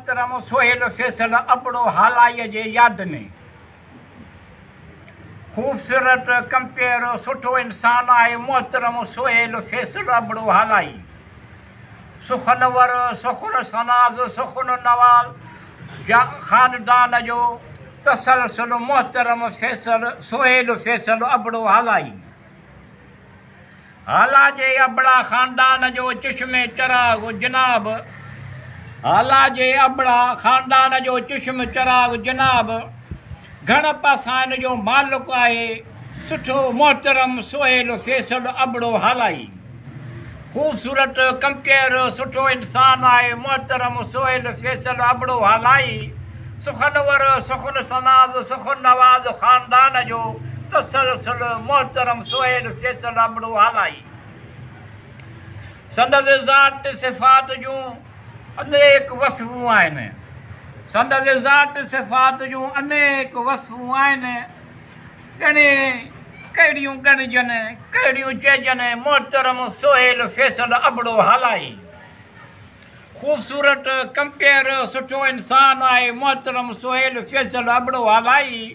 मोहतरम सोहेल फैसल अपड़ो हालाई जे याद में खूबसूरत कंपेर सुठो इंसान आहे मोहतरम सोहेल फैसल अपड़ो हालाई सुखनवर सुखन सनाज सुखन नवाज खानदान जो तसलसल मोहतरम फैसल सोहेल फैसल अपड़ो हालाई हाला जे अबड़ा खानदान जो चश्मे चराग जनाब हाला जे अबड़ा खानदान जो चश्म चराग जनाब घण पासान जो मालिक आहे सुठो मोहतरम सोहेल फैसल अबड़ो हालाई खूबसूरत कंकेर सुठो इंसान आहे मोहतरम सोहेल फैसल अबड़ो हालाई सुखनवर सुखन सनाज सुखन नवाज खानदान जो तसलसल मोहतरम सोहेल फैसल अबड़ो हालाई संदसि ज़ात सिफ़ात जूं अनेक वसफ़ूं आहिनि संदसि ज़ात सिफ़ात जूं अनेक वसफ़ूं आहिनि घणे कहिड़ियूं ॻणजनि कहिड़ियूं चइजनि मोहतरम सोहेल फैसल अबड़ो हालाई खूबसूरत कंपेर सुठो इंसान आहे मोहतरम सोहेल फैसल अबड़ो हालाई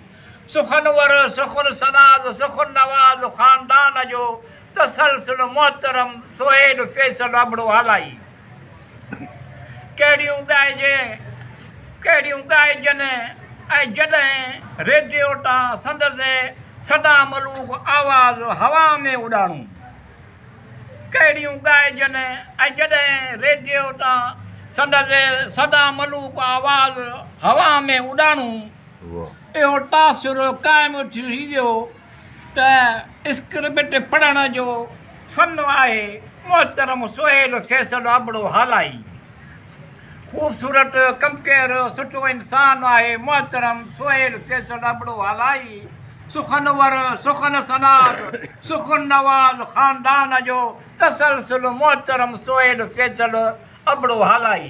सुखनवर सुखन सनाज सुखन नवाज खानदान जो तसलसल मोहतरम सोहेल फैसल अबड़ो हालाई कहिड़ियूं ॻाइजनि ऐं जॾहिं रेडियो तां संदसि सदा मलूक आवाज़ हवा में उॾाणूं कहिड़ियूं ॻाइजनि ऐं जॾहिं रेडियो तां संदसि सदा मलूक आवाज़ हवा में उॾाणूं इहो तासुर क़ाइमु थी वियो त स्क्रिप्ट पढ़ण जो फन आहे मोहतरम सोहेल फैसल अबड़ो हालाई खूबसूरत कंकेर सुठो इंसान आहे मोहतरम सोहेल फैसल अबड़ो हालाई सुखनवर सुखन सनाज सुखन नवाज खानदान जो तसलसल मोहतरम सोहेल फैसल अबड़ो हालाई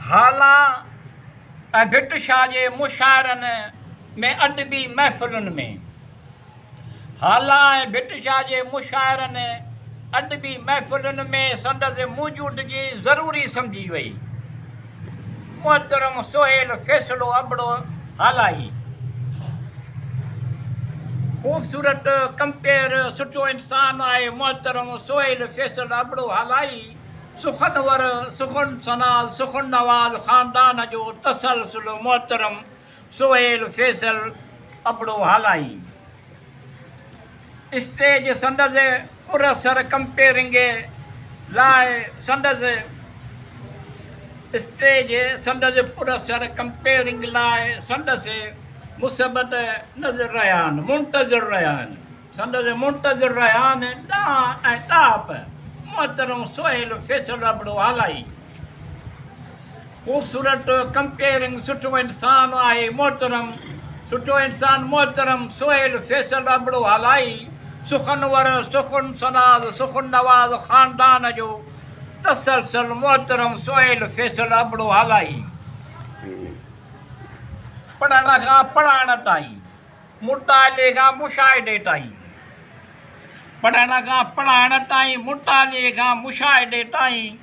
हाला ऐं भिट शाह जे मुशाइरनि में अदबी महफ़िलुनि में हाला ऐं भिट शाह जे मुशाइरनि अदबी महफ़िलुनि में संदसि मौजूदगी ज़रूरी सम्झी वई मोहतरम सोहेल फैसलो अबड़ो हालाई खूबसूरत कंपेर सुठो इंसान आहे मोहतरम सोहेल फैसल अबड़ो हालाई सुखनवर सुखन सनाज सुखन नवाज खानदान जो तसलसल मोहतरम सोहेल फैसल अबड़ो हालाई स्टेज संदसि पुरसर कंपेरिंग लाइ संदसि स्टेज संदसि पुरसर कंपेरिंग लाइ संदसि मुसबत नज़र रहिया आहिनि मुंतज़िर रहिया आहिनि संदसि मुंतज़िर रहिया आहिनि ॾांहुं ऐं ताप मोहतरम सोहेल फैसल अबड़ो हालाई खूबसूरत कंपेरिंग सुठो इंसान आहे मोहतरम सुठो इंसान मोहतरम सोहेल फैसल अबड़ो हालाई सुखनवर सुखन सनाज सुखन नवाज खानदान जो तसलसल मोहतरम सोहेल फैसल अबड़ो हालाई पढ़ण खां पढ़ाइण ताईं मुताले खां मुशाहिदे ताईं पढ़ण खां पढ़ाइण ताईं मुताले खां मुशाहिदे ताईं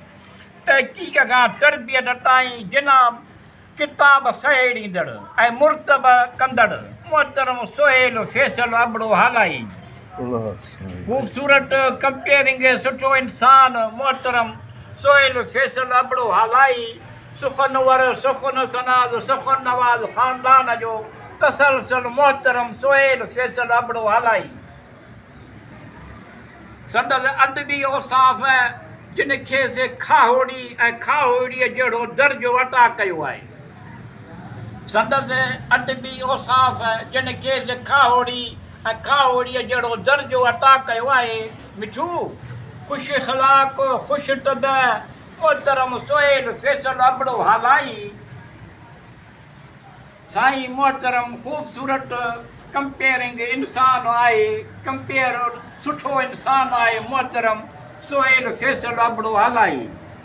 तहक़ीक़ खां तरबियत ताईं जनाब किताब सहेड़ींदड़ ऐं मुर्तब कंदड़ मोहतरम सोहेल फैसल अबड़ो हालाई खूबसूरत कंपेरिंग सुठो इंसान मोहतरम सोहेल फैसल अबड़ो हालाई सुखनवर सुखन सनाज सुखन नवाज खानदान जो तसलसल मोहतरम सोहेल फैसल अबड़ो हालाई संदसि अदबी औसाफ़ जिन खे से खाहोड़ी ऐं खाहोड़ीअ जहिड़ो दर्जो अता कयो आहे संदसि अदबी औसाफ़ जिन खे से खाहोड़ी ऐं खाहोड़ीअ जहिड़ो दर्जो अता कयो आहे मिठू ख़ुशि इख़लाक़ ख़ुशि तब मोहतरम सोहेल फैसल अबड़ो हालाई साईं मोहतरम खूबसूरत कंपेरिंग इंसान आहे कंपेर सुठो इंसान आहे मोहतरम सोहेल फैसल अबड़ो हालाई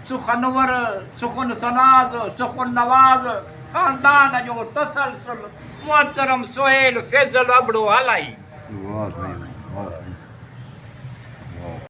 सुखनवर सुखन सनाज सुखन नवाज खानदान जो तसलसल मोहतरम सोहेल फैसल अबड़ो हालाई